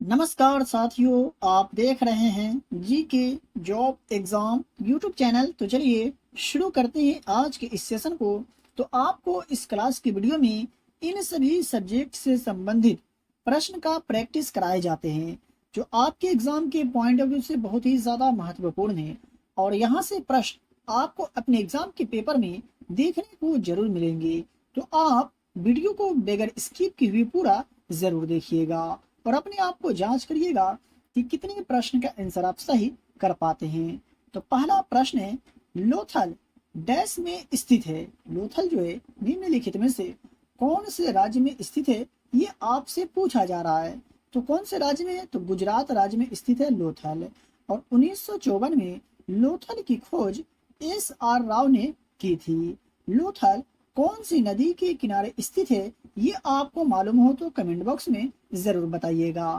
नमस्कार साथियों, आप देख रहे हैं जी के जॉब एग्जाम यूट्यूब चैनल। तो चलिए शुरू करते हैं आज के इस सेशन को। तो आपको इस क्लास की वीडियो में इन सभी सब्जेक्ट से संबंधित प्रश्न का प्रैक्टिस कराए जाते हैं जो आपके एग्जाम के पॉइंट ऑफ व्यू से बहुत ही ज़्यादा महत्वपूर्ण है। और यहाँ से प्रश्न आपको अपने एग्जाम के पेपर में देखने को जरूर मिलेंगे। तो आप वीडियो को बगैर स्किप किए हुए पूरा जरूर देखिएगा और अपने आप को जांच करिएगा कि कितने प्रश्न का आंसर आप सही कर पाते हैं। तो पहला प्रश्न है, लोथल डैश में स्थित है। लोथल जो है निम्नलिखित में से कौन से राज्य में स्थित है, ये आपसे पूछा जा रहा है। तो कौन से राज्य में है? तो गुजरात राज्य में स्थित है लोथल। और 1954 में लोथल की खोज एस.आर. राव ने की थी। लोथल कौन सी नदी के किनारे स्थित है, ये आपको मालूम हो तो कमेंट बॉक्स में जरूर बताइएगा।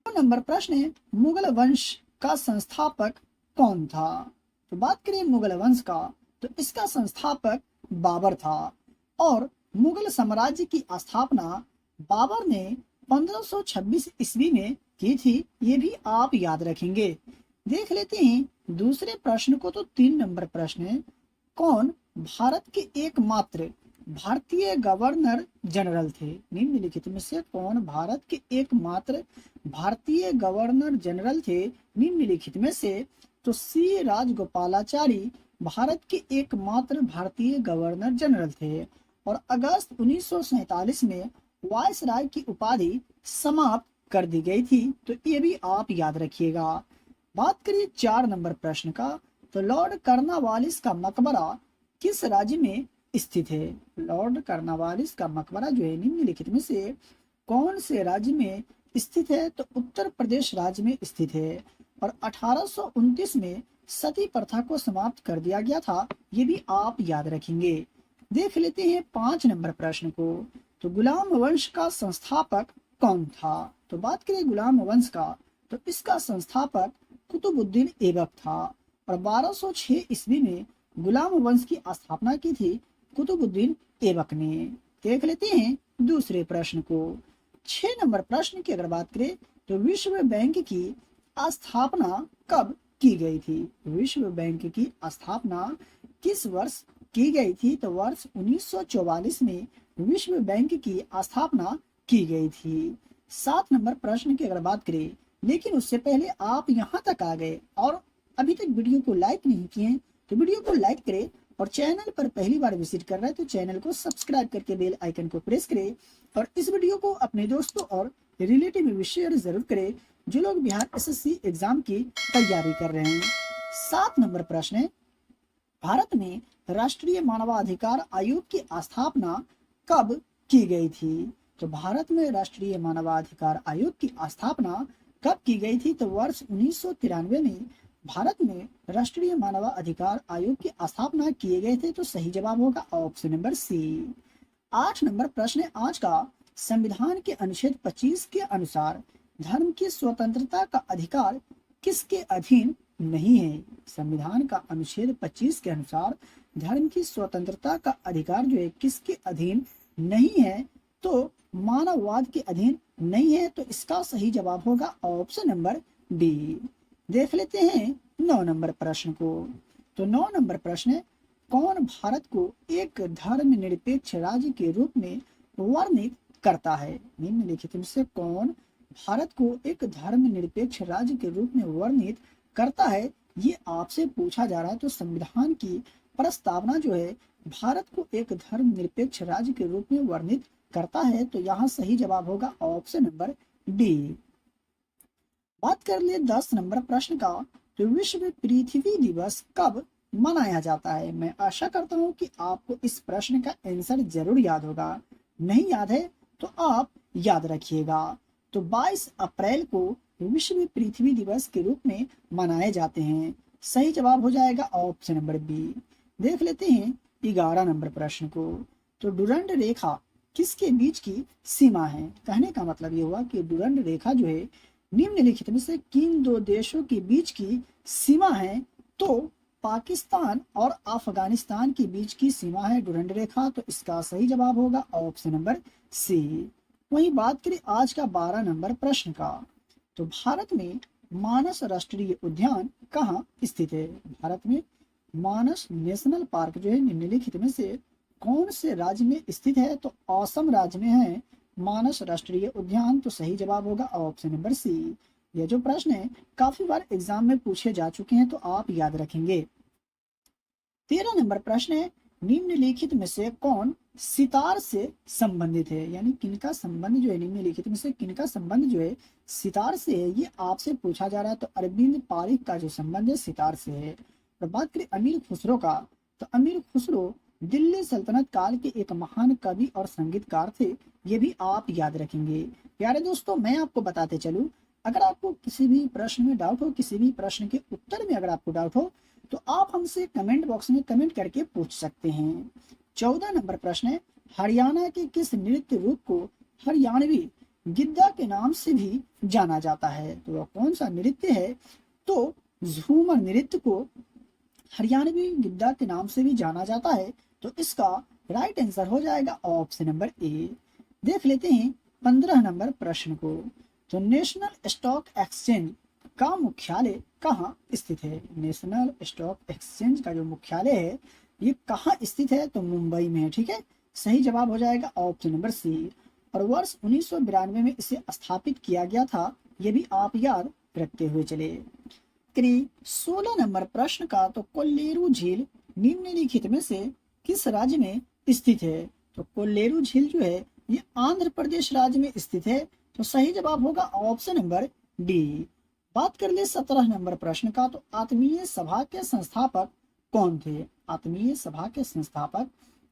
2 नंबर प्रश्न है, मुगल वंश का संस्थापक कौन था? तो बात करें मुगल वंश का, तो इसका संस्थापक बाबर था। और मुगल साम्राज्य की स्थापना बाबर ने 1526 ईस्वी में की थी, ये भी आप याद रखेंगे। देख लेते हैं दूसरे प्रश्न को। तो 3 नंबर प्रश्न है, कौन भारत के एकमात्र भारतीय गवर्नर जनरल थे? निम्नलिखित में से कौन भारत के एकमात्र भारतीय गवर्नर जनरल थे? निम्नलिखित में से तो सी राजगोपालाचारी भारत के एकमात्र भारतीय गवर्नर जनरल थे। और अगस्त 1947 में वायसराय की उपाधि समाप्त कर दी गई थी, तो ये भी आप याद रखिएगा। बात करिए 4 नंबर प्रश्न का, तो लॉर्ड कर्नवालिस का मकबरा किस राज्य में स्थित है? लॉर्ड कर्नवालिस का मकबरा जो है निम्नलिखित में से कौन से राज्य में स्थित है? तो उत्तर प्रदेश राज्य में स्थित है। और 1829 में सती प्रथा को समाप्त कर दिया गया था, ये भी आप याद रखेंगे। देख लेते हैं 5 नंबर प्रश्न को, तो गुलाम वंश का संस्थापक कौन था? तो बात करें गुलाम वंश का, तो इसका संस्थापक कुतुबुद्दीन ऐबक था। और 1206 ईस्वी में गुलाम वंश की स्थापना की थी कुतुबुद्दीन ऐबक ने। देख लेते हैं दूसरे प्रश्न को। 6 नंबर प्रश्न की अगर बात करें, तो विश्व बैंक की स्थापना कब की गई थी? विश्व बैंक की स्थापना किस वर्ष की गई थी? तो वर्ष 1944 में विश्व बैंक की स्थापना की गई थी। 7 नंबर प्रश्न की अगर बात करें, लेकिन उससे पहले आप यहाँ तक आ गए और अभी तक वीडियो को लाइक नहीं किए हैं, तो वीडियो को लाइक करें। और चैनल पर पहली बार विजिट कर रहे हैं तो चैनल को सब्सक्राइब करके बेल आइकन को प्रेस करें। और इस वीडियो को अपने दोस्तों और रिलेटिव में शेयर जरूर करें जो लोग बिहार एसएससी एग्जाम की तैयारी कर रहे हैं। 7 नंबर प्रश्न है, भारत में राष्ट्रीय मानवाधिकार आयोग की स्थापना कब की गई थी? तो भारत में राष्ट्रीय मानवाधिकार आयोग की स्थापना कब की गई थी? तो वर्ष 1993 में भारत में राष्ट्रीय मानवाधिकार आयोग की स्थापना किए गए थे। तो सही जवाब होगा ऑप्शन नंबर सी। 8 नंबर प्रश्न है आज का, संविधान के अनुच्छेद 25 के अनुसार धर्म की स्वतंत्रता का अधिकार किसके अधीन नहीं है? संविधान का अनुच्छेद 25 के अनुसार धर्म की स्वतंत्रता का अधिकार जो है किसके अधीन नहीं है? तो मानववाद के अधीन नहीं है। तो इसका सही जवाब होगा ऑप्शन नंबर डी। देख लेते हैं 9 नंबर प्रश्न को। तो 9 नंबर प्रश्न है, कौन भारत को एक धर्मनिरपेक्ष राज्य के रूप में वर्णित करता है? निम्नलिखित में से कौन भारत को एक धर्मनिरपेक्ष राज्य के रूप में वर्णित करता है, ये आपसे पूछा जा रहा है। तो संविधान की प्रस्तावना जो है भारत को एक धर्मनिरपेक्ष राज्य के रूप में वर्णित करता है। तो यहाँ सही जवाब होगा ऑप्शन नंबर डी। बात कर ले 10 नंबर प्रश्न का, तो विश्व पृथ्वी दिवस कब मनाया जाता है? मैं आशा करता हूँ कि आपको इस प्रश्न का आंसर जरूर याद होगा। नहीं याद है तो आप याद रखिएगा। तो 22 अप्रैल को विश्व पृथ्वी दिवस के रूप में मनाए जाते हैं। सही जवाब हो जाएगा ऑप्शन नंबर बी। देख लेते हैं 11 नंबर प्रश्न को। तो डुरंड रेखा किसके बीच की सीमा है? कहने का मतलब ये हुआ कि डुरंड रेखा जो है निम्नलिखित में से किन दो देशों के बीच की सीमा है? तो पाकिस्तान और अफगानिस्तान के बीच की सीमा है डुरंड रेखा। तो इसका सही जवाब होगा ऑप्शन नंबर सी। वहीं बात करें आज का 12 नंबर प्रश्न का, तो भारत में मानस राष्ट्रीय उद्यान कहाँ स्थित है? भारत में मानस नेशनल पार्क जो है निम्नलिखित में से कौन से राज्य में स्थित है? तो असम राज्य में है मानस राष्ट्रीय उद्यान। तो सही जवाब होगा ऑप्शन नंबर सी। यह जो प्रश्न है काफी बार एग्जाम में पूछे जा चुके हैं, तो आप याद रखेंगे। 13 नंबर प्रश्न है, निम्नलिखित में से कौन सितार से संबंधित है? यानी किनका संबंध जो है, निम्नलिखित में से किनका संबंध जो है सितार से है, ये आपसे पूछा जा रहा है। तो अरविंद पारिख का जो संबंध है सितार से है। और बात करें अमीर खुसरो का, तो अमीर खुसरो दिल्ली सल्तनत काल के एक महान कवि और संगीतकार थे। ये भी आप याद रखेंगे। प्यारे दोस्तों, मैं आपको बताते चलूं, अगर आपको किसी भी प्रश्न में डाउट हो, किसी भी प्रश्न के उत्तर में अगर आपको डाउट हो, तो आप हमसे कमेंट बॉक्स में कमेंट करके पूछ सकते हैं। 14 नंबर प्रश्न है, हरियाणा के किस नृत्य रूप को हरियाणवी गिद्दा के नाम से भी जाना जाता है? तो वह कौन सा नृत्य है? तो झूमर नृत्य को हरियाणवी गिद्दा के नाम से भी जाना जाता है। तो इसका राइट आंसर हो जाएगा ऑप्शन नंबर ए। देख लेते हैं 15 नंबर प्रश्न को। तो नेशनल स्टॉक एक्सचेंज का मुख्यालय कहाँ स्थित है? नेशनल स्टॉक एक्सचेंज का जो मुख्यालय है ये कहाँ स्थित है? तो मुंबई में है। ठीक है, सही जवाब हो जाएगा ऑप्शन नंबर सी। और वर्ष 1992 में इसे स्थापित किया गया था, ये भी आप याद रखते हुए चले। 16 नंबर प्रश्न का, तो कोल्लेरू झील निम्नलिखित में से किस राज्य में स्थित है? तो कोल्लेरू झील जो है ये आंध्र प्रदेश राज्य में स्थित है। तो सही जवाब होगा ऑप्शन नंबर डी। बात कर ले 17 नंबर प्रश्न का, तो आत्मीय सभा के संस्थापक कौन थे? आत्मीय सभा के संस्थापक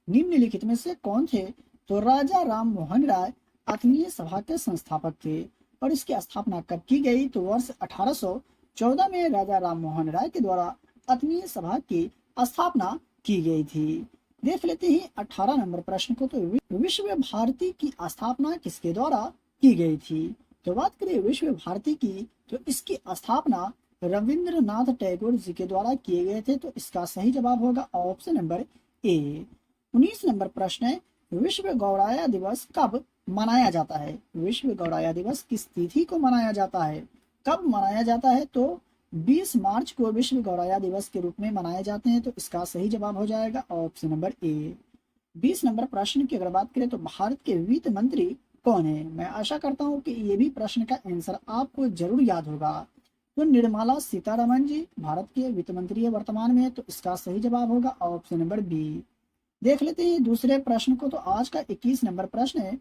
निम्नलिखित में से कौन थे? तो राजा राम मोहन राय आत्मीय सभा के संस्थापक थे। और इसकी स्थापना कब की गई? तो वर्ष 1814 में राजा राम मोहन राय के द्वारा आत्मीय सभा की स्थापना की गई थी। देख लेते हैं 18 नंबर प्रश्न को। तो विश्व भारती की स्थापना किसके द्वारा की गई थी? तो बात करें विश्व भारती की, तो इसकी स्थापना रविंद्रनाथ टैगोर जी के द्वारा किए गए थे। तो इसका सही जवाब होगा ऑप्शन नंबर ए। 19 नंबर प्रश्न है, विश्व गौराया दिवस कब मनाया जाता है? विश्व गौराया दिवस किस तिथि को मनाया जाता है? कब मनाया जाता है? तो 20 मार्च को विश्व गौराया दिवस के रूप में मनाए जाते हैं। तो इसका सही जवाब हो जाएगा ऑप्शन नंबर ए। 20 नंबर प्रश्न की अगर बात करें, तो भारत के वित्त मंत्री कौन है? मैं आशा करता हूँ कि ये भी प्रश्न का आंसर आपको जरूर याद होगा। तो निर्मला सीतारमण जी भारत के वित्त मंत्री है वर्तमान में। तो इसका सही जवाब होगा ऑप्शन नंबर बी। देख लेते हैं दूसरे प्रश्न को। तो आज का 21 नंबर प्रश्न है,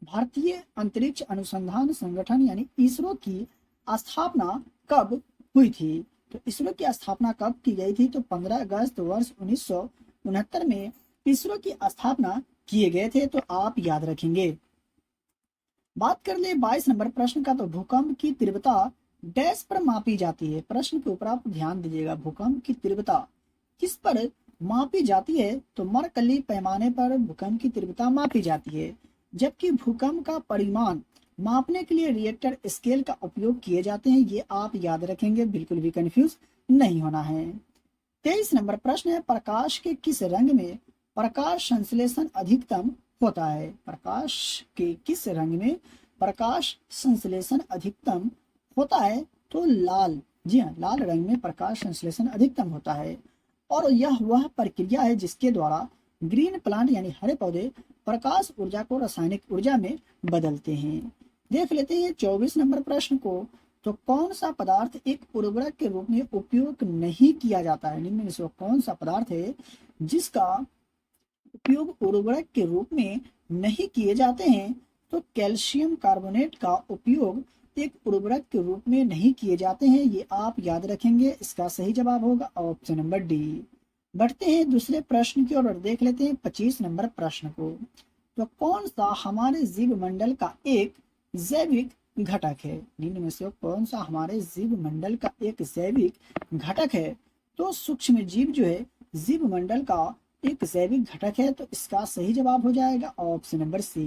भारतीय अंतरिक्ष अनुसंधान संगठन यानी इसरो की स्थापना कब हुई थी? तो इसरो की स्थापना कब की गई थी? तो 15 अगस्त वर्ष 1969 में इसरो की स्थापना किए गए थे। तो आप याद रखेंगे। बात कर ले 22 नंबर प्रश्न का, तो भूकंप की तीव्रता डैश पर मापी जाती है? प्रश्न के ऊपर आप ध्यान दीजिएगा। भूकंप की तीव्रता किस पर मापी जाती है? तो मरकली पैमाने पर भूकंप की तीव्रता मापी जाती है। जबकि भूकंप का परिमाण मापने के लिए रिएक्टर स्केल का उपयोग किए जाते हैं। ये आप याद रखेंगे, बिल्कुल भी कंफ्यूज नहीं होना है। 23 नंबर प्रश्न है, प्रकाश के किस रंग में प्रकाश संश्लेषण अधिकतम होता है? प्रकाश के किस रंग में प्रकाश संश्लेषण अधिकतम होता है? तो लाल। जी हाँ, लाल रंग में प्रकाश संश्लेषण अधिकतम होता है। और यह वह प्रक्रिया है जिसके द्वारा ग्रीन प्लांट यानी हरे पौधे प्रकाश ऊर्जा को रासायनिक ऊर्जा में बदलते हैं। देख लेते हैं 24 नंबर प्रश्न को। तो कौन सा पदार्थ एक उर्वरक के रूप में उपयोग नहीं किया जाता है? निम्न में से कौन सा पदार्थ है जिसका उपयोग उर्वरक के रूप में नहीं किए जाते हैं? तो कैल्शियम कार्बोनेट का उपयोग एक उर्वरक के रूप में नहीं किए जाते हैं। ये आप याद रखेंगे। इसका सही जवाब होगा ऑप्शन नंबर डी। बढ़ते हैं दूसरे प्रश्न की ओर और देख लेते हैं 25 नंबर प्रश्न को। तो कौन सा हमारे जीव मंडल का एक जैविक घटक है? निम्न में से कौन सा हमारे जीव मंडल का एक जैविक घटक है? तो सूक्ष्म जीव जो है जीव मंडल का एक जैविक घटक है। तो इसका सही जवाब हो जाएगा ऑप्शन नंबर सी।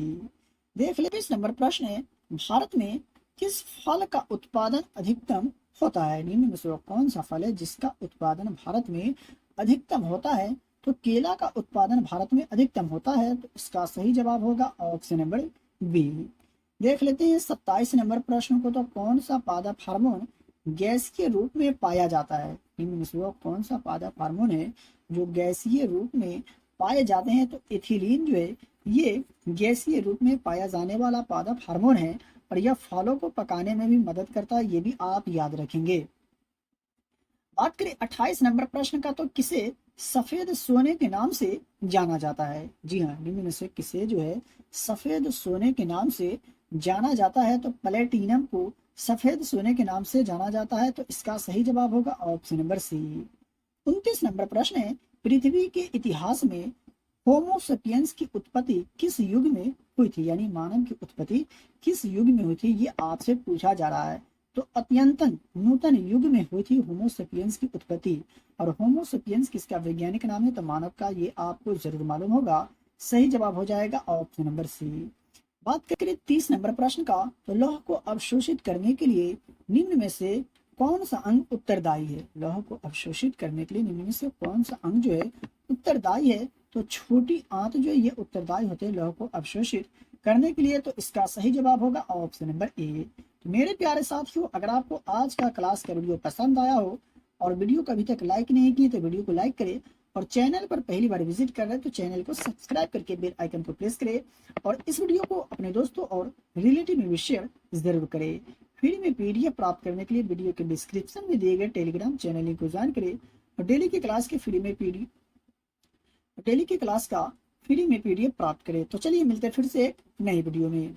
देख ले 20 नंबर प्रश्न है, भारत में किस फल का उत्पादन अधिकतम होता है? निम्न में से कौन सा फल है जिसका उत्पादन भारत में अधिकतम होता है? तो केला का उत्पादन भारत में अधिकतम होता है। तो इसका सही जवाब होगा ऑप्शन नंबर बी। देख लेते हैं 27 नंबर प्रश्न को। तो कौन सा पादप हार्मोन गैसीय रूप में पाया जाता है? निम्न में से वो कौन सा पादप हार्मोन है जो गैसीय रूप में पाए जाते हैं? तो एथिलीन जो है ये गैसीय रूप में पाया जाने वाला पादप हार्मोन है और यह फलों को पकाने में भी मदद करता है, ये भी आप याद रखेंगे। बात करें 28 नंबर प्रश्न का, तो किसे सफेद सोने के नाम से जाना जाता है? जी हाँ, निम्न में से किसे जो है सफेद सोने के नाम से जाना जाता है? तो प्लेटिनम को सफेद सोने के नाम से जाना जाता है। तो इसका सही जवाब होगा ऑप्शन नंबर सी। 29 नंबर प्रश्न है, पृथ्वी के इतिहास में होमोसेपियंस की उत्पत्ति किस युग में हुई थी? यानी मानव की उत्पत्ति किस युग में हुई थी, ये आपसे पूछा जा रहा है। तो अत्यंतन नूतन युग में हुई थी होमोसेपियंस की उत्पत्ति। और होमोसेपियंस किसका वैज्ञानिक नाम है? तो मानव का, ये आपको जरूर मालूम होगा। सही जवाब हो जाएगा ऑप्शन नंबर सी। बात करें 30 नंबर प्रश्न का, तो लौह को अवशोषित करने के लिए निम्न में से कौन सा अंग उत्तरदायी है? लौह को अवशोषित करने के लिए निम्न में से कौन सा अंग जो है उत्तरदायी है? तो छोटी आंत जो है ये उत्तरदायी होते हैं लौह को अवशोषित करने के लिए। तो इसका सही जवाब होगा ऑप्शन नंबर ए। तो मेरे प्यारे साथियों, अगर आपको आज का क्लास का वीडियो पसंद आया हो और वीडियो को अभी तक लाइक नहीं किए तो वीडियो को लाइक करें, और चैनल पर पहली बार विजिट कर रहे हैं तो चैनल को सब्सक्राइब करके बेल आइकन को प्रेस करें, और इस वीडियो को अपने दोस्तों और रिलेटिव में भी शेयर जरूर करें। फ्री में पीडीएफ प्राप्त करने के लिए वीडियो के डिस्क्रिप्शन में दिए गए टेलीग्राम चैनल लिंक को ज्वाइन करें और डेली की क्लास का फ्री में पीडीएफ प्राप्त करें। तो चलिए मिलते हैं फिर से एक नई वीडियो में।